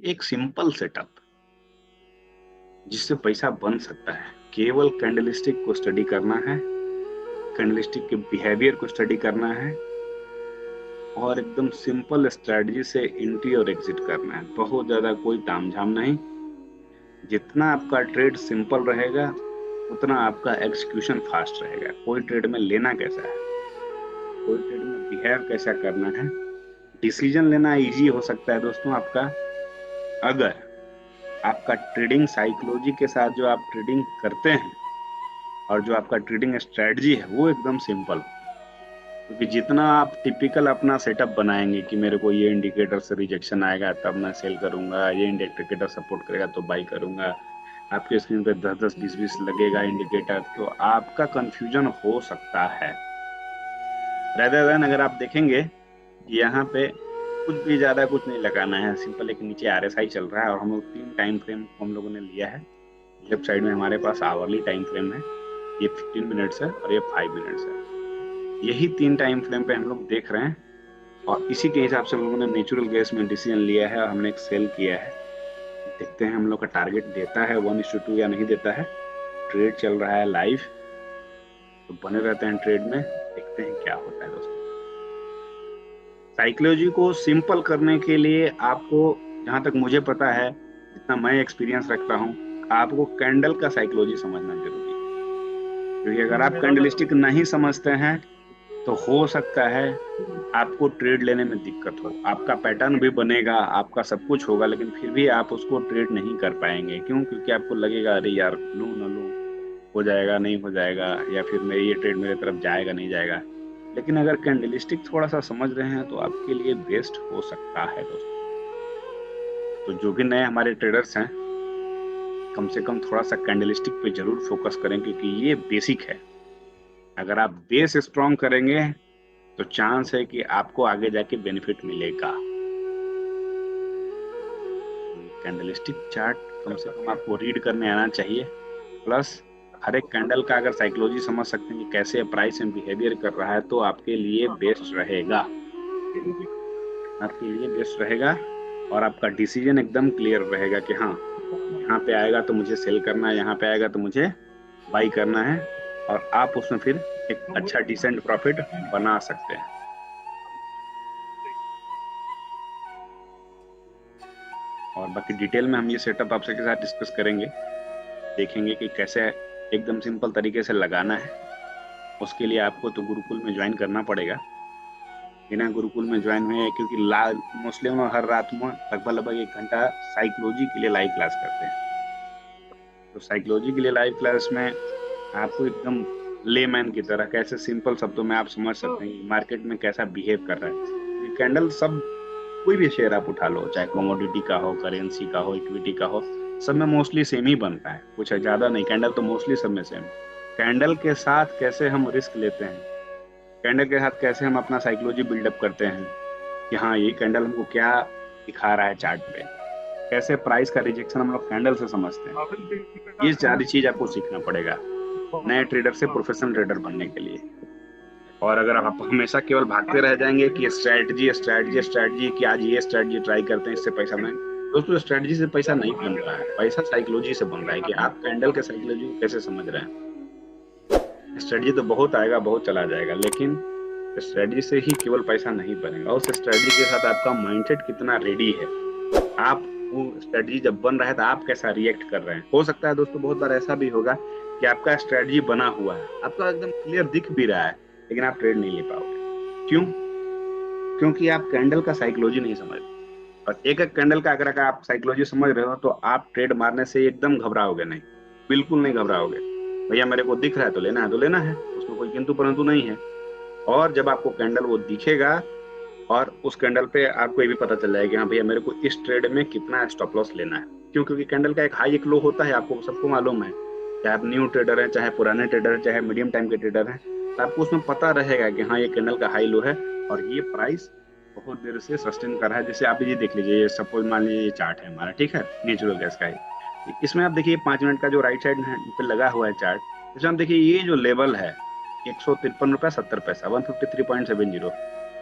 एक simple setup जिससे पैसा बन सकता है। केवल कैंडलस्टिक को स्टडी करना है, कैंडलस्टिक के बिहेवियर को स्टडी करना है और एकदम सिंपल स्ट्रेटजी से एंट्री और एग्जिट करना है। बहुत ज्यादा कोई तामझाम नहीं। जितना आपका ट्रेड सिंपल रहेगा उतना आपका एग्जीक्यूशन फास्ट रहेगा। कोई ट्रेड में लेना कैसा है, कोई ट्रेड में बिहेव कैसा करना है, डिसीजन लेना इजी हो सकता है दोस्तों आपका, अगर आपका ट्रेडिंग साइकोलॉजी के साथ जो आप ट्रेडिंग करते हैं और जो आपका ट्रेडिंग स्ट्रेटजी है वो एकदम सिंपल हो। क्योंकि जितना आप टिपिकल अपना सेटअप बनाएंगे कि मेरे को ये इंडिकेटर से रिजेक्शन आएगा तब मैं सेल करूंगा, ये इंडिकेटर सपोर्ट करेगा तो बाई करूंगा, आपके स्क्रीन पे 10-10 20-20 लगेगा इंडिकेटर, तो आपका कंफ्यूजन हो सकता है। रेदर देन अगर आप देखेंगे यहाँ पे कुछ भी ज्यादा कुछ नहीं लगाना है, सिंपल एक नीचे आरएसआई चल रहा है और हम लोग 3 टाइम फ्रेम हम लोगों ने लिया है। लेफ्ट साइड में हमारे पास आवरली टाइम फ्रेम है, ये 15 मिनट्स है और ये 5 मिनट्स है। यही 3 टाइम फ्रेम पे हम लोग देख रहे हैं और इसी के हिसाब से हम लोगों ने नेचुरल गैस में डिसीजन लिया है और हमने एक सेल किया है। देखते हैं हम लोग का टारगेट देता है 1:2 या नहीं देता है। ट्रेड चल रहा है लाइव, तो बने रहते हैं ट्रेड में, देखते हैं क्या होता है दोस्तों। साइकोलॉजी को सिंपल करने के लिए आपको, जहां तक मुझे पता है, जितना मैं एक्सपीरियंस रखता हूं, आपको कैंडल का साइकोलॉजी समझना जरूरी है। क्योंकि अगर आप कैंडलस्टिक नहीं समझते हैं तो हो सकता है आपको ट्रेड लेने में दिक्कत हो। आपका पैटर्न भी बनेगा, आपका सब कुछ होगा, लेकिन फिर भी आप उसको ट्रेड नहीं कर पाएंगे। क्यों? क्योंकि आपको लगेगा अरे यार लूं ना लूं, हो जाएगा नहीं हो जाएगा, या फिर मेरे ये ट्रेड मेरे तरफ जाएगा नहीं जाएगा। लेकिन अगर कैंडलस्टिक थोड़ा सा समझ रहे हैं तो आपके लिए बेस्ट हो सकता है दोस्तों। तो जो भी नए हमारे ट्रेडर्स हैं, कम से कम थोड़ा सा कैंडलस्टिक पे जरूर फोकस करें, क्योंकि ये बेसिक है। अगर आप बेस स्ट्रॉन्ग करेंगे तो चांस है कि आपको आगे जाके बेनिफिट मिलेगा। कैंडलस्टिक चार्ट कम से कम आपको रीड करने आना चाहिए, प्लस हर एक कैंडल का अगर साइकोलॉजी समझ सकते हैं कि कैसे प्राइस में बिहेवियर कर रहा है तो आपके लिए बेस्ट रहेगा, आपके लिए बेस्ट रहेगा। और आपका डिसीजन एकदम क्लियर रहेगा कि हाँ यहाँ पे आएगा तो मुझे सेल करना है, यहाँ पे आएगा तो मुझे बाई करना है, और आप उसमें फिर एक अच्छा डिसेंट प्रॉफिट बना सकते हैं। और बाकी डिटेल में हम ये सेटअप आपसे के साथ डिस्कस करेंगे, देखेंगे कि कैसे एकदम सिंपल तरीके से लगाना है। उसके लिए आपको तो गुरुकुल में ज्वाइन करना पड़ेगा। बिना गुरुकुल में ज्वाइन हुए, क्योंकि मोस्टली हम हर रात में लगभग 1 घंटा साइकोलॉजी के लिए लाइव क्लास करते हैं। तो साइकोलॉजी के लिए लाइव क्लास में आपको एकदम लेमैन की तरह कैसे सिंपल शब्दों में आप समझ सकते हैं कि मार्केट में कैसा बिहेव कर रहा है। कैंडल सब, कोई भी शेयर आप उठा लो, चाहे कमोडिटी का हो, करेंसी का हो, इक्विटी का हो, सब में मोस्टली सेम ही बनता है, कुछ ज्यादा नहीं। कैंडल तो मोस्टली सब में सेम। कैंडल के साथ कैसे हम रिस्क लेते हैं, कैंडल के साथ कैसे हम अपना साइकोलॉजी बिल्डअप करते हैं कि हाँ ये कैंडल हमको क्या दिखा रहा है चार्ट पे, कैसे प्राइस का रिजेक्शन हम लोग कैंडल से समझते हैं। ये सारी चीज आपको सीखना पड़ेगा नए ट्रेडर से प्रोफेशनल ट्रेडर बनने के लिए। और अगर आप हमेशा केवल भागते रह जाएंगे कि स्ट्रैटेजी स्ट्रैटेजी स्ट्रैटेजी, कि आज ये स्ट्रैटेजी ट्राई करते हैं इससे पैसा नहीं, दोस्तों स्ट्रैटेजी से पैसा नहीं बन रहा है, पैसा साइकोलॉजी से बन रहा है कि आप कैंडल के साइकोलॉजी को कैसे समझ रहे हैं। स्ट्रैटेजी तो बहुत आएगा बहुत चला जाएगा, लेकिन स्ट्रैटेजी से ही केवल पैसा नहीं बनेगा, उस स्ट्रैटेजी के साथ आपका माइंडसेट कितना रेडी है। आप वो स्ट्रैटेजी जब बन रहा है तो आप कैसा रिएक्ट कर रहे हैं। हो सकता है दोस्तों बहुत बार ऐसा भी होगा कि आपका स्ट्रैटेजी बना हुआ है, आपका एकदम क्लियर दिख भी रहा है, लेकिन आप ट्रेड नहीं ले पाओगे। क्यों? क्योंकि आप कैंडल का साइकोलॉजी नहीं समझ रहे। और एक एक कैंडल का अगर आप साइकोलॉजी समझ रहे हो तो आप ट्रेड मारने से एकदम घबराओगे नहीं, बिल्कुल नहीं घबराओगे। भैया मेरे को दिख रहा है तो लेना है तो लेना है, उसमें कोई किंतु परंतु नहीं है। और जब आपको कैंडल वो दिखेगा और उस कैंडल पे आपको ये भी पता चल जाएगा कि हाँ भैया मेरे को इस ट्रेड में कितना स्टॉप लॉस लेना है। क्यों? क्योंकि कैंडल का एक हाई एक लो होता है, आपको सबको मालूम है। चाहे आप न्यू ट्रेडर हैं, चाहे पुराने ट्रेडर हैं, चाहे मीडियम टाइम के ट्रेडर हैं, तो आपको उसमें पता रहेगा कि हाँ ये कैंडल का हाई लो है और ये प्राइस बहुत देर से सस्टेन कर रहा है। जैसे आप ये देख लीजिए, ये सपोज मान लीजिए ये चार्ट है हमारा, ठीक है, नेचुरल गैस का ही। इसमें आप देखिए 5 मिनट का जो राइट साइड पे लगा हुआ है चार्ट, इसमें आप देखिए ये जो लेवल है 153 रुपया 70 पैसा, 153.70,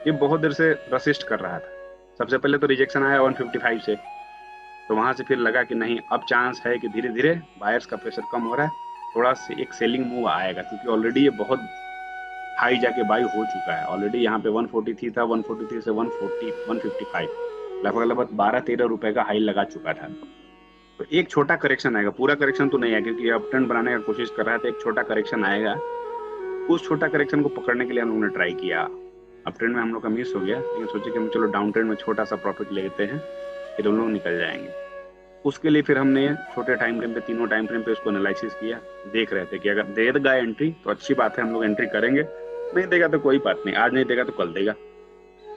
ये बहुत देर से रसिस्ट कर रहा था। सबसे पहले तो रिजेक्शन आया 155 से, तो वहां से फिर लगा कि नहीं, अब चांस है कि धीरे धीरे बायर्स का प्रेशर कम हो रहा है, थोड़ा सा एक सेलिंग मूव आएगा, क्योंकि ऑलरेडी ये बहुत हाई जाके बाई हो चुका है। ऑलरेडी यहाँ पे 143 था, 143 से 140 155 लगभग 12-13 रुपए का हाई लगा चुका था। तो एक छोटा करेक्शन आएगा, पूरा करेक्शन तो नहीं है क्योंकि अप ट्रेंड बनाने का कोशिश कर रहा है, तो एक छोटा करेक्शन आएगा। उस छोटा करेक्शन को पकड़ने के लिए हम लोगों ने ट्राई किया। अप ट्रेंड में हम लोग का मिस हो गया, लेकिन सोचे कि हम चलो डाउन ट्रेंड में छोटा सा प्रॉफिट लेते हैं, फिर हम लोग निकल जाएंगे। उसके लिए फिर हमने छोटे टाइम फ्रेम पे, तीनों टाइम फ्रेम पे उसको एनालिसिस किया, देख रहे थे कि अगर दे देगा एंट्री तो अच्छी बात है, हम लोग एंट्री करेंगे, नहीं देगा तो कोई बात नहीं, आज नहीं देगा तो कल देगा।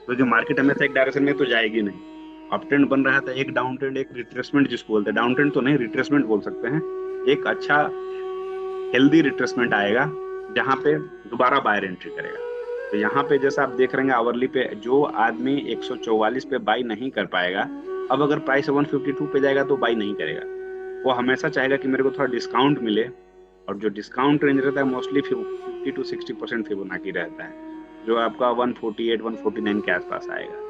तो जो मार्केट हमेशा एक डायरेक्शन में तो जाएगी नहीं। अप ट्रेंड बन रहा था, एक डाउन ट्रेंड, एक रिट्रेसमेंट जिसको बोलते हैं, डाउन ट्रेंड तो नहीं, रिट्रेसमेंट बोल सकते हैं। एक अच्छा हेल्दी रिट्रेसमेंट आएगा जहां पे दोबारा बायर एंट्री करेगा। तो यहाँ पे जैसा आप देख रहे हैं आवरली पे, जो आदमी 144 पे बाई नहीं कर पाएगा, अब अगर प्राइस 152 पे जाएगा तो बाई नहीं करेगा। वो हमेशा चाहेगा कि मेरे को थोड़ा डिस्काउंट मिले, और जो डिस्काउंट रेंज रहता है मोस्टली 50 to 60% फिबोनाची रहता है, जो आपका 148 149 के आसपास आएगा।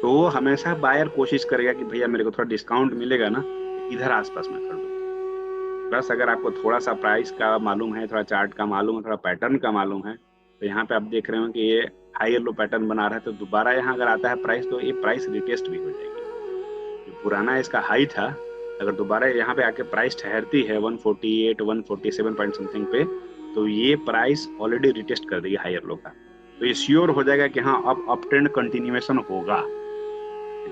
तो वो हमेशा बायर कोशिश करेगा कि भैया मेरे को थोड़ा डिस्काउंट मिलेगा ना, इधर आसपास में कर दो। प्लस अगर आपको थोड़ा सा प्राइस का मालूम है, थोड़ा चार्ट का मालूम है, थोड़ा पैटर्न का मालूम है, तो यहाँ पे आप देख रहे हो कि ये हाई लो पैटर्न बना रहा है, तो दोबारा यहाँ अगर आता है प्राइस तो ये प्राइस रिटेस्ट भी हो जाएगी। जो पुराना इसका हाई था, अगर दोबारा यहाँ पे आके प्राइस ठहरती है 148 147 पॉइंट समथिंग पे, तो ये प्राइस ऑलरेडी रिटेस्ट कर देगी हायर लो का। तो ये श्योर हो जाएगा कि हाँ अब अप ट्रेंड कंटिन्यूएशन होगा।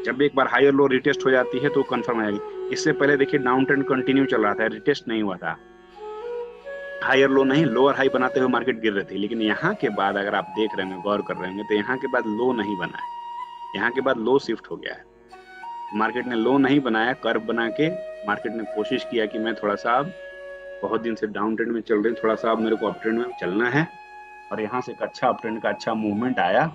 जब एक बार हायर लो रिटेस्ट हो जाती है तो कंफर्म हो जाएगी। इससे पहले देखिए डाउन ट्रेंड कंटिन्यू चल रहा था, रिटेस्ट नहीं हुआ था, हायर लो नहीं लोअर हाई बनाते हुए मार्केट गिर रही थी। लेकिन यहाँ के बाद अगर आप देख रहे होंगे, गौर कर रहे होंगे, तो यहाँ के बाद लो नहीं बना है, यहाँ के बाद लो शिफ्ट हो गया है। मार्केट ने लो नहीं बनाया, कर्व बना के मार्केट ने कोशिश किया कि मैं थोड़ा सा, अब बहुत दिन से डाउन ट्रेंड में चल रही, थोड़ा सा अब मेरे को अप ट्रेंड में चलना है, और यहाँ से एक अच्छा अप ट्रेंड का अच्छा मूवमेंट आया।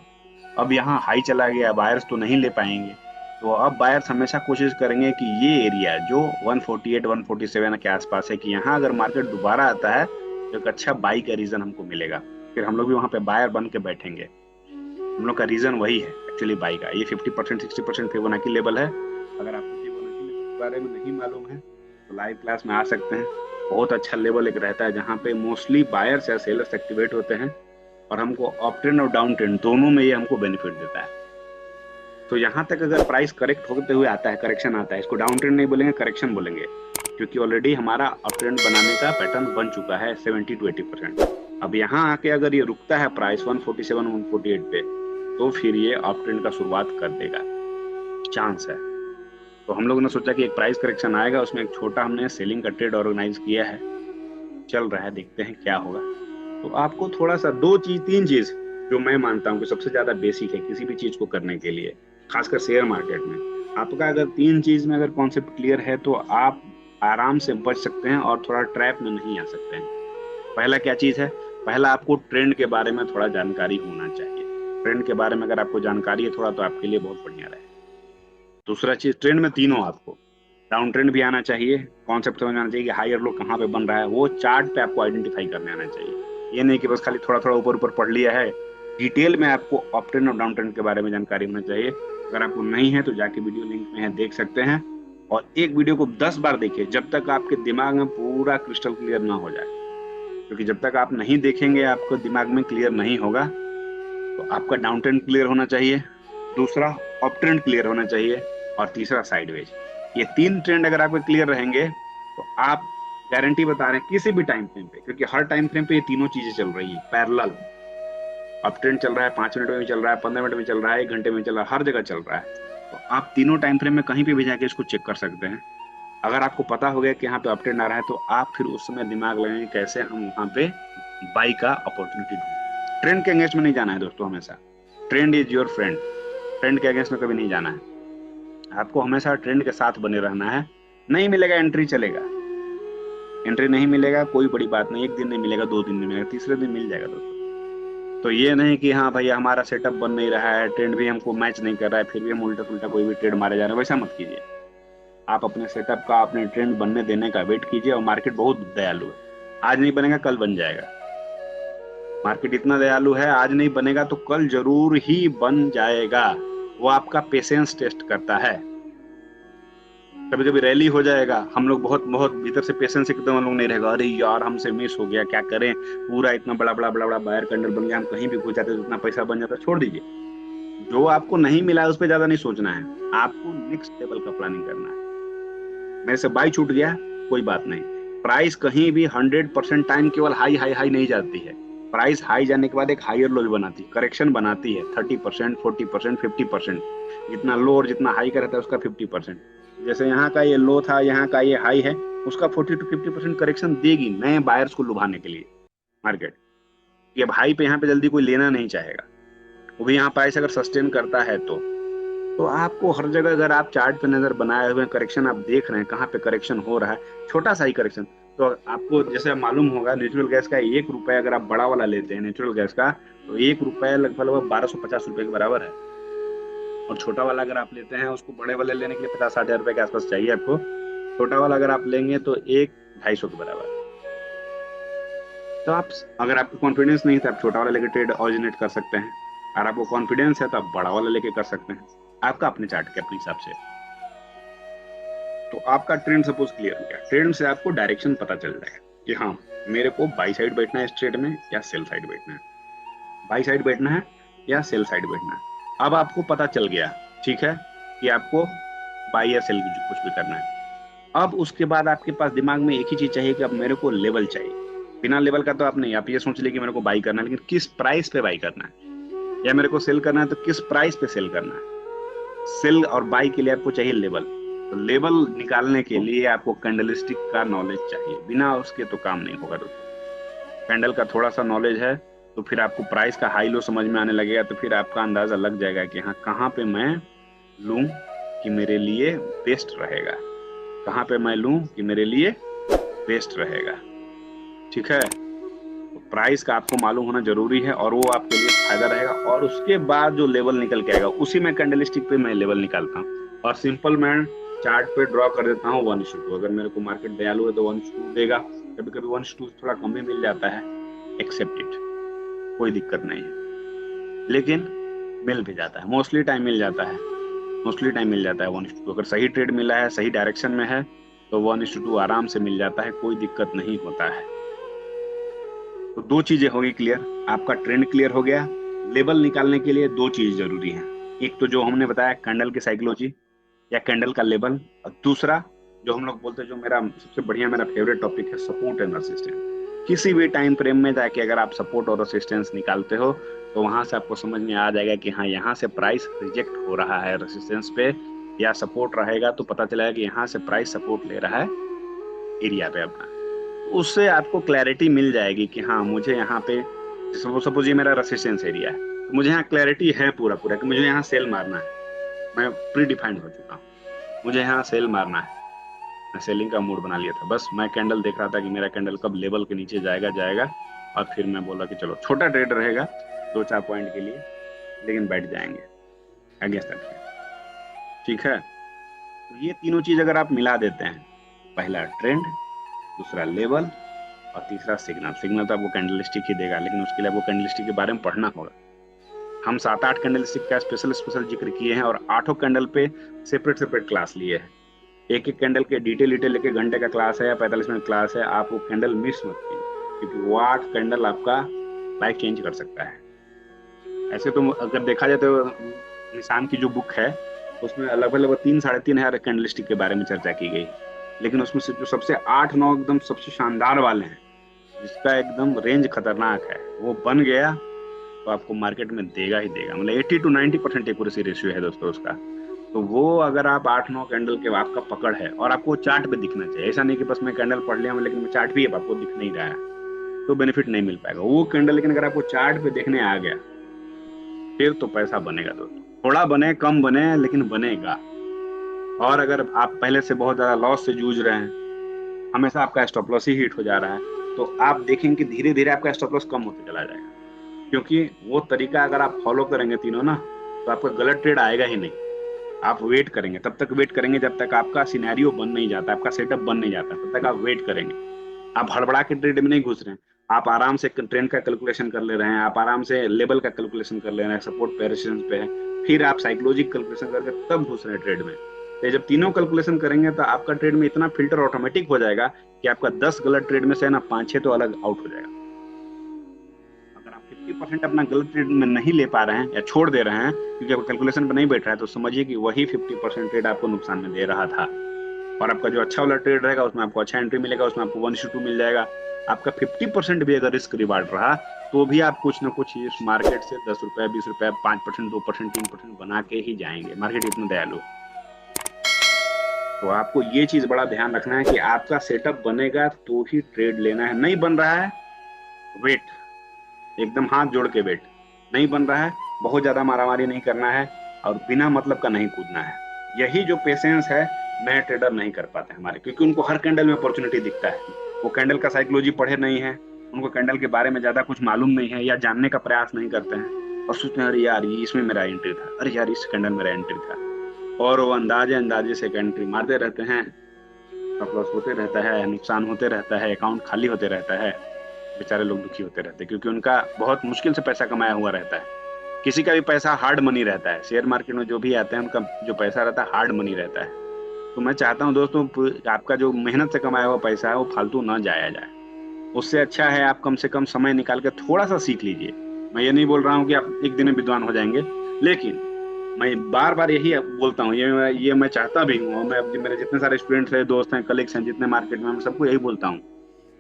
अब यहाँ हाई चला गया, बायर्स तो नहीं ले पाएंगे, तो अब बायर्स हमेशा कोशिश करेंगे कि ये एरिया जो 148 147 के आसपास है, कि यहाँ अगर मार्केट दोबारा आता है तो एक अच्छा बाई का रीजन हमको मिलेगा, फिर हम लोग भी वहाँ पे बायर बन के बैठेंगे। हम लोग का रीजन वही है एक्चुअली बाई का। ये 50% 60% फिबोनाची लेवल है। अगर आपको फिबोनाची लेवल के बारे में नहीं मालूम है तो लाइव क्लास में आ सकते हैं। बहुत अच्छा लेवल एक रहता है जहाँ पे मोस्टली बायर्स या सेलर्स एक्टिवेट होते हैं, और हमको अप ट्रेंड और डाउन ट्रेंड दोनों में ये हमको बेनिफिट देता है। तो यहाँ तक अगर प्राइस करेक्ट होते हुए आता है, करेक्शन आता है, इसको डाउन ट्रेंड नहीं बोलेंगे, करेक्शन बोलेंगे, क्योंकि ऑलरेडी हमारा अप ट्रेंड बनाने का पैटर्न बन चुका है 70 to 80%। अब यहाँ आके अगर ये रुकता है प्राइस 147 148 पे, तो फिर ये अप ट्रेंड का शुरुआत कर देगा, चांस है। तो हम लोगों ने सोचा कि एक प्राइस करेक्शन आएगा, उसमें एक छोटा हमने सेलिंग का ट्रेड ऑर्गेनाइज किया है, चल रहा है, देखते हैं क्या होगा। तो आपको थोड़ा सा तीन चीज जो मैं मानता हूँ कि सबसे ज्यादा बेसिक है किसी भी चीज को करने के लिए, खासकर शेयर मार्केट में, आपका अगर 3 चीज में अगर कॉन्सेप्ट क्लियर है तो आप आराम से बच सकते हैं और थोड़ा ट्रैप में नहीं आ सकते हैं। पहला क्या चीज है? पहला, आपको ट्रेंड के बारे में थोड़ा जानकारी होना चाहिए। ट्रेंड के बारे में अगर आपको जानकारी है थोड़ा, तो आपके लिए बहुत बढ़िया रहे। दूसरा चीज, ट्रेंड में तीनों आपको, डाउन ट्रेंड भी आना चाहिए, कॉन्सेप्ट समझ आना चाहिए कि हायर लो कहाँ पे बन रहा है, वो चार्ट पे आपको आइडेंटिफाई करने आना चाहिए। ये नहीं कि बस खाली थोड़ा थोड़ा ऊपर ऊपर पढ़ लिया है, डिटेल में आपको अप ट्रेंड और डाउन ट्रेंड के बारे में जानकारी होना चाहिए। अगर आपको नहीं है तो जाके वीडियो लिंक में है, देख सकते हैं, और एक वीडियो को 10 बार देखिए जब तक आपके दिमाग में पूरा क्रिस्टल क्लियर ना हो जाए, क्योंकि जब तक आप नहीं देखेंगे, आपको दिमाग में क्लियर नहीं होगा। तो आपका डाउन ट्रेंड क्लियर होना चाहिए, दूसरा अप ट्रेंड क्लियर होना चाहिए, और तीसरा साइडवेज। ये 3 ट्रेंड अगर आपके क्लियर रहेंगे तो आप, गारंटी बता रहे हैं, किसी भी टाइम फ्रेम पे, क्योंकि हर टाइम फ्रेम पे ये तीनों चीजें चल रही है पैरेलल। अप ट्रेंड चल रहा है, 5 मिनट में भी चल रहा है, 15 मिनट में चल रहा है, 1 घंटे में चल रहा है, हर जगह चल रहा है। तो आप तीनों टाइम फ्रेम में कहीं पे भी जाके इसको चेक कर सकते हैं। अगर आपको पता हो गया कि यहाँ पे अप ट्रेंड आ रहा है, तो आप फिर उस समय दिमाग लगाएंगे कैसे हम वहाँ पे बाई का अपॉर्चुनिटी ढूंढें। ट्रेंड के अगेंस्ट में नहीं जाना है दोस्तों, हमेशा trend is your friend, trend के अगेंस्ट में कभी नहीं जाना है। आपको हमेशा ट्रेंड के साथ बने रहना है। नहीं मिलेगा एंट्री, चलेगा, एंट्री नहीं मिलेगा कोई बड़ी बात नहीं, 1 दिन नहीं मिलेगा, 2 दिन नहीं मिलेगा, तीसरे दिन मिल जाएगा दोस्तों। तो ये नहीं कि हाँ भैया हमारा सेटअप बन नहीं रहा है, ट्रेंड भी हमको मैच नहीं कर रहा है, फिर भी हम उल्टा पुल्टा कोई भी ट्रेड मारे जा रहे हैं, वैसा मत कीजिए। आप अपने सेटअप का, अपने ट्रेंड बनने देने का वेट कीजिए, और मार्केट बहुत दयालु है, आज नहीं बनेगा कल बन जाएगा। मार्केट इतना दयालु है, आज नहीं बनेगा तो कल जरूर ही बन जाएगा। वो आपका पेशेंस टेस्ट करता है। कभी कभी रैली हो जाएगा, हम लोग बहुत बहुत भीतर से पेशेंस एकदम हम लोग नहीं रहेगा, अरे यार हमसे मिस हो गया, क्या करें, पूरा इतना बड़ा बड़ा बड़ा बड़ा बायर कैंडल बन गया, हम कहीं भी घुस जाते तो इतना पैसा बन जाता, छोड़ दीजिए। जो आपको नहीं मिला है उस पर ज्यादा नहीं सोचना है, आपको नेक्स्ट लेवल का प्लानिंग करना है। मेरे से बाई छूट गया, कोई बात नहीं। प्राइस कहीं भी 100% टाइम केवल हाई हाई हाई नहीं जाती है। प्राइस हाई जाने के बाद एक हायर लो भी बनाती है, करेक्शन बनाती है 30%, 40%, 50%। जितना लो और जितना हाई का रहता है उसका 50%। जैसे यहाँ का ये लो था, यहाँ का ये हाई है, उसका 40 to 50% करेक्शन देगी नए बायर्स को लुभाने के लिए मार्केट। ये हाई पे यहाँ पे जल्दी कोई लेना नहीं चाहेगा, वो भी यहाँ प्राइस अगर सस्टेन करता है तो आपको हर जगह अगर आप चार्ट पे नजर बनाए हुए करेक्शन आप देख रहे हैं, कहाँ पे करेक्शन हो रहा है, छोटा सा ही करेक्शन, तो आपको जैसे मालूम होगा नेचुरल गैस का 1 रुपया अगर आप बड़ा वाला लेते हैं नेचुरल गैस का, तो 1 रुपया लगभग लगभग 1250 रुपए के बराबर है। और छोटा वाला अगर आप लेते हैं, उसको बड़े वाले लेने के लिए 50-60 हजार रुपए के आसपास चाहिए आपको, छोटा वाला अगर आप लेंगे तो 1-250 के बराबर। तो आप, अगर आपको कॉन्फिडेंस नहीं है तो आप छोटा वाला लेके ट्रेड ऑरिजिनेट कर सकते हैं, और आपको कॉन्फिडेंस है तो आप बड़ा वाला लेके कर सकते हैं, आपका अपने चार्ट के अपने हिसाब से। तो आपका ट्रेंड सपोज क्लियर हो गया, ट्रेंड से आपको डायरेक्शन पता चल जाएगा कि हाँ मेरे को बाई साइड बैठना है इस ट्रेड में या सेल साइड बैठना है, बाई साइड बैठना है या सेल साइड बैठना है। अब आपको पता चल गया, ठीक है, कि आपको बाई या सेल कुछ भी करना है। अब उसके बाद आपके पास दिमाग में एक ही चीज चाहिए कि अब मेरे को लेवल चाहिए। बिना लेवल का तो आप नहीं, आप ये सोच लिए कि मेरे को बाई करना है, लेकिन किस प्राइस पे बाई करना है, या मेरे को सेल करना है तो किस प्राइस पे सेल करना है। सेल और बाई के लिए आपको चाहिए लेवल। तो लेवल निकालने के लिए आपको कैंडलस्टिक का नॉलेज चाहिए, बिना उसके तो काम नहीं होगा दोस्तों। कैंडल का थोड़ा सा नॉलेज है तो फिर आपको प्राइस का हाई लो समझ में आने लगेगा, तो फिर आपका अंदाजा लग जाएगा कि हाँ कहाँ पे मैं लूं कि मेरे लिए बेस्ट रहेगा, कहाँ पे मैं लूं कि मेरे लिए बेस्ट रहेगा। ठीक है, तो प्राइस का आपको मालूम होना जरूरी है, और वो आपके लिए फायदा रहेगा। और उसके बाद जो लेवल निकल के आएगा उसी में कैंडलस्टिक पे मैं लेवल निकालता हूँ, और सिंपल मैं चार्ट पे ड्रॉ कर देता हूँ 1:2। अगर मेरे को मार्केट दयालु है तो 1:2 देगा, कभी कभी 1:2 थोड़ा कम भी मिल जाता है, एक्सेप्ट इट, कोई दिक्कत नहीं है, लेकिन मिल भी जाता है, मोस्टली टाइम मिल जाता है, मोस्टली टाइम मिल जाता है 1:2। अगर सही ट्रेड मिला है, सही डायरेक्शन में है, तो 1:2 आराम से मिल जाता है, कोई दिक्कत नहीं होता है। तो दो चीजें होगी क्लियर, आपका ट्रेंड क्लियर हो गया। लेवल निकालने के लिए दो चीज जरूरी है, एक तो जो हमने बताया कैंडल की साइकोलॉजी या कैंडल का लेवल, और दूसरा जो हम लोग बोलते हैं, जो मेरा सबसे बढ़िया मेरा फेवरेट टॉपिक है, सपोर्ट एंड रेसिस्टेंस। किसी भी टाइम फ्रेम में जाके अगर आप सपोर्ट और रेसिस्टेंस निकालते हो तो वहां से आपको समझ में आ जाएगा कि हाँ यहाँ से प्राइस रिजेक्ट हो रहा है रेसिस्टेंस पे, या सपोर्ट रहेगा तो पता चलेगा कि यहाँ से प्राइस सपोर्ट ले रहा है एरिया पे अपना। उससे आपको क्लैरिटी मिल जाएगी कि हाँ मुझे यहाँ पे, सपोज ये मेरा रेसिस्टेंस एरिया है, तो मुझे यहाँ क्लैरिटी है पूरा पूरा कि मुझे यहाँ सेल मारना है, मैं प्री डिफाइंड हो चुका हूँ, मुझे यहाँ सेल मारना है, मैं सेलिंग का मूड बना लिया था, बस मैं कैंडल देख रहा था कि मेरा कैंडल कब लेवल के नीचे जाएगा जाएगा, और फिर मैं बोला कि चलो छोटा ट्रेड रहेगा 2-4 पॉइंट के लिए, लेकिन बैठ जाएंगे अगेंस्ट दैट ट्रेड। ठीक है, तो ये तीनों चीज अगर आप मिला देते हैं, पहला ट्रेंड, दूसरा लेवल, और तीसरा सिग्नल। सिग्नल तो आपको कैंडलस्टिक ही देगा, लेकिन उसके लिए आपको कैंडलस्टिक के बारे में पढ़ना होगा। हम 7-8 कैंडलस्टिक का स्पेशल स्पेशल जिक्र किए हैं, और 8 कैंडल पे सेपरेट सेपरेट क्लास लिए हैं। एक एक कैंडल के डिटेल डिटेल लेके घंटे का क्लास है या 45 मिनट क्लास है, आप वो कैंडल मिस मत कीजिए, क्योंकि वो 8 कैंडल आपका लाइफ चेंज कर सकता है। ऐसे तो अगर देखा जाए तो निशान की जो बुक है उसमें लगभग लगभग 3-3.5 हजार कैंडलस्टिक के बारे में चर्चा की गई, लेकिन उसमें से जो सबसे 8-9 एकदम सबसे शानदार वाले हैं, जिसका एकदम रेंज खतरनाक है, वो बन गया तो आपको मार्केट में देगा ही देगा, मतलब 80 to 90% एक्यूरेसी रेशियो है दोस्तों उसका। तो वो अगर आप 8-9 कैंडल के आपका पकड़ है, और आपको चार्ट पे दिखना चाहिए, ऐसा नहीं कि बस मैं कैंडल पढ़ लिया हूँ लेकिन मैं चार्ट भी अब आपको दिख नहीं रहा है, तो बेनिफिट नहीं मिल पाएगा वो कैंडल। लेकिन अगर आपको चार्ट पे देखने आ गया फिर तो पैसा बनेगा दोस्तों, थोड़ा बने कम बने लेकिन बनेगा। और अगर आप पहले से बहुत ज्यादा लॉस से जूझ रहे हैं, हमेशा आपका स्टॉप लॉस ही हिट हो जा रहा है, तो आप देखेंगे कि धीरे धीरे आपका स्टॉप लॉस कम होते चला जाएगा, क्योंकि वो तरीका अगर आप फॉलो करेंगे तीनों ना, तो आपका गलत ट्रेड आएगा ही नहीं। आप वेट करेंगे, तब तक वेट करेंगे जब तक आपका सिनेरियो बन नहीं जाता, आपका सेटअप बन नहीं जाता, तब तक आप वेट करेंगे। आप हड़बड़ा के ट्रेड में नहीं घुस रहे हैं, आप आराम से ट्रेंड का कैलकुलेशन कर ले रहे हैं, आप आराम से लेवल का कैलकुलेशन कर ले रहे हैं, सपोर्ट पे रेजिस्टेंस पे है, फिर आप साइकोलॉजिक कैलकुलेशन करके तब घुस रहे हैं ट्रेड में। तो ये जब तीनों कैलकुलेशन करेंगे तो आपका ट्रेड में इतना फिल्टर ऑटोमेटिक हो जाएगा कि आपका 10 गलत ट्रेड में से ना 5-6 तो अलग आउट हो जाएगा। अगर आप 50% अपना गलत ट्रेड में नहीं ले पा रहे हैं या छोड़ दे रहे हैं क्योंकि आपका कैलकुलेशन पर नहीं बैठ रहा है, तो समझिए कि वही 50% ट्रेड आपको नुकसान में दे रहा था। और आपका जो अच्छा वाला ट्रेड रहेगा उसमें आपको अच्छा एंट्री मिलेगा, उसमें आपको 1:2 मिल जाएगा। आपका 50% भी अगर रिस्क रिवार्ड रहा तो भी आप कुछ ना कुछ इस मार्केट से 10 रुपए 20 रुपए 5%, 2%, 3% बना के ही जाएंगे। मार्केट इतना दयालु। तो आपको ये चीज बड़ा ध्यान रखना है कि आपका सेटअप बनेगा तो ही ट्रेड लेना है। नहीं बन रहा है, वेट, एकदम हाथ जोड़ के वेट। नहीं बन रहा है, बहुत ज्यादा मारामारी नहीं करना है और बिना मतलब का नहीं कूदना है। यही जो पेशेंस है नए ट्रेडर नहीं कर पाते हमारे, क्योंकि उनको हर कैंडल में अपॉर्चुनिटी दिखता है। वो कैंडल का साइकोलॉजी पढ़े नहीं है, उनको कैंडल के बारे में ज्यादा कुछ मालूम नहीं है या जानने का प्रयास नहीं करते हैं और सोचते हैं अरे यार ये इसमें मेरा एंट्री था, अरे यार इस कैंडल मेरा एंट्री था, और वो अंदाजे अंदाजे से एंट्री मारते रहते हैं। स्टॉप लॉस होते रहता है, नुकसान होते रहता है, अकाउंट खाली होते रहता है। बेचारे लोग दुखी होते रहते हैं क्योंकि उनका बहुत मुश्किल से पैसा कमाया हुआ रहता है। किसी का भी पैसा हार्ड मनी रहता है, शेयर मार्केट में जो भी आते हैं उनका जो पैसा रहता है हार्ड मनी रहता है। तो मैं चाहता हूँ दोस्तों आपका जो मेहनत से कमाया हुआ पैसा है वो फालतू ना जाया जाए। उससे अच्छा है आप कम से कम समय निकाल के थोड़ा सा सीख लीजिए। मैं ये नहीं बोल रहा हूँ कि आप एक दिन में विद्वान हो जाएंगे, लेकिन मैं बार बार यही बोलता हूँ, ये मैं चाहता भी हूँ। मैं मेरे जितने सारे स्टूडेंट्स हैं, दोस्त हैं, कलीग्स हैं जितने मार्केट में, मैं सबको यही बोलता हूँ,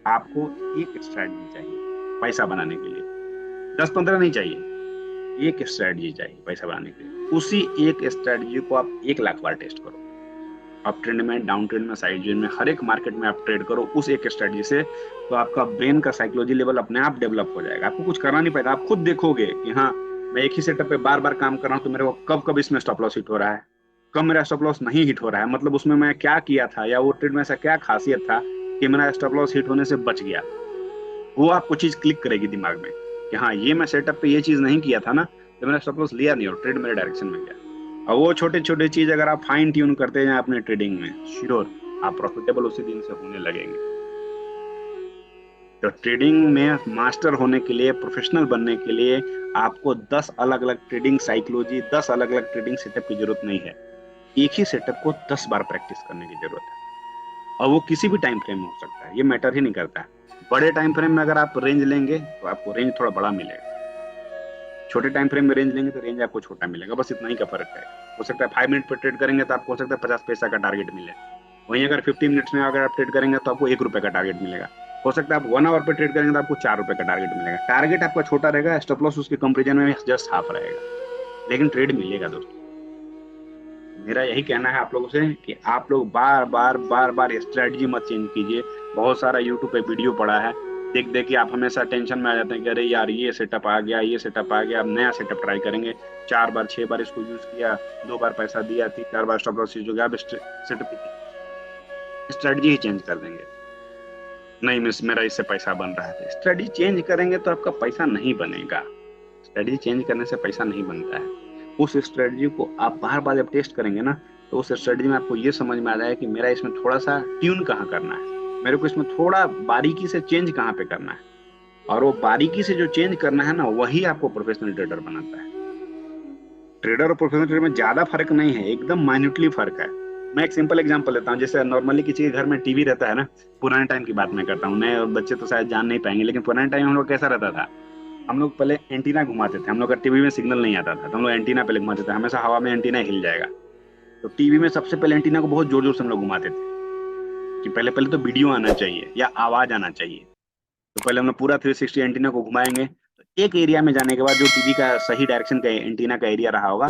आपको एक स्ट्रैटेजी चाहिए पैसा बनाने के लिए। 10-15 नहीं चाहिए, एक स्ट्रैटेजी चाहिए पैसा बनाने के लिए। उसी एक स्ट्रैटेजी को आप 1 लाख बार टेस्ट करो। अप ट्रेंड में, डाउन ट्रेंड में, साइड ट्रेंड में, हर एक मार्केट में आप ट्रेड करो उस एक स्ट्रैटेजी से। तो आपका ब्रेन का साइकोलॉजी लेवल अपने आप डेवलप हो जाएगा। आपको कुछ करना नहीं पड़ेगा, आप खुद देखोगे कि हाँ मैं एक ही सेटअप पे बार बार काम कर रहा हूँ तो मेरे को कब कब इसमें स्टॉप लॉस हिट हो रहा है, कब मेरा स्टॉप लॉस नहीं हिट हो रहा है, मतलब उसमें मैं क्या किया था या वो ट्रेड में ऐसा क्या खासियत था कि मेरा स्टॉप लॉस हिट होने से बच गया। वो आपको चीज क्लिक करेगी दिमाग में कि हाँ ये मैं सेटअप पे ये चीज नहीं किया था ना, तो मेरा स्टॉप लॉस लिया नहीं और ट्रेड मेरे डायरेक्शन में गया। और वो छोटे छोटे चीज अगर आप फाइन ट्यून करते हैं अपने ट्रेडिंग में, श्योर आप प्रॉफिटेबल उसी दिन से होने लगेंगे। तो ट्रेडिंग में मास्टर होने के लिए, प्रोफेशनल बनने के लिए आपको 10 अलग अलग ट्रेडिंग साइकोलॉजी, 10 अलग अलग ट्रेडिंग सेटअप की जरूरत नहीं है। एक ही सेटअप को 10 बार प्रैक्टिस करने की जरूरत है। और वो किसी भी टाइम फ्रेम में हो सकता है, ये मैटर ही नहीं करता है। बड़े टाइम फ्रेम में अगर आप रेंज लेंगे तो आपको रेंज थोड़ा बड़ा मिलेगा, छोटे टाइम फ्रेम में रेंज लेंगे तो रेंज आपको छोटा मिलेगा। बस इतना ही का फर्क है। हो सकता है 5 मिनट पर ट्रेड करेंगे तो आपको हो सकता है 50 पैसा का टारगेट मिले, वहीं अगर 15 मिनट्स में अगर आप ट्रेड करेंगे तो आपको 1 रुपए का टारगेट मिलेगा। हो सकता है आप 1 आवर पे ट्रेड करेंगे तो आपको 4 रुपए का टारगेट मिलेगा। टारगेट आपका छोटा रहेगा, स्टॉप लॉस उसके कंपेरिजन में जस्ट हाफ रहेगा, लेकिन ट्रेड मिलेगा दोस्तों। मेरा यही कहना है आप लोगों से कि आप लोग बार बार बार बार स्ट्रेटजी मत चेंज कीजिए। बहुत सारा यूट्यूब पे वीडियो पड़ा है, देख देख के आप हमेशा टेंशन में आ जाते हैं कि अरे यार ये सेटअप आ गया, ये सेटअप आ गया, अब नया सेटअप ट्राई करेंगे। 4 बार 6 बार इसको यूज किया, 2 बार पैसा दिया, 3-4 बार स्टॉप लॉस यूज हो गया, अब सेटअप स्ट्रेटजी ही चेंज कर देंगे। नहीं मिस मेरा इससे पैसा बन रहा है। स्ट्रेटजी चेंज करेंगे तो आपका पैसा नहीं बनेगा। स्ट्रेटजी चेंज करने से पैसा नहीं बनता है। उस स्ट्रेटजी को आप बार बार जब टेस्ट करेंगे ना, तो उस स्ट्रेटजी में आपको ये समझ में आ जाएगा कि मेरा इसमें थोड़ा सा ट्यून कहाँ करना है, मेरे को इसमें थोड़ा बारीकी से चेंज कहाँ पे करना है। और वो बारीकी से जो चेंज करना है ना, वही आपको प्रोफेशनल ट्रेडर बनाता है। ट्रेडर और प्रोफेशनल ट्रेडर में ज्यादा फर्क नहीं है, एकदम माइन्यूटली फर्क है। मैं एक सिंपल एग्जांपल लेता हूँ। जैसे नॉर्मली किसी के घर में टीवी रहता है ना, पुराने टाइम की बात मैं करता हूँ, नए और बच्चे तो शायद जान नहीं पाएंगे, लेकिन पुराने टाइम में हम लोग कैसा रहता था, हम लोग पहले एंटीना घुमाते थे। हम लोग का टीवी में सिग्नल नहीं आता था तो हम लोग एंटीना पहले घुमाते थे, हमेशा हवा में एंटीना हिल जाएगा। तो टीवी में सबसे पहले एंटीना को बहुत जोर जोर से हम लोग घुमाते थे कि पहले पहले तो वीडियो आना चाहिए या आवाज आना चाहिए। तो पहले हम लोग पूरा 360 एंटीना को घुमाएंगे, तो एक एरिया में जाने के बाद जो टीवी का सही डायरेक्शन का एंटीना का एरिया रहा होगा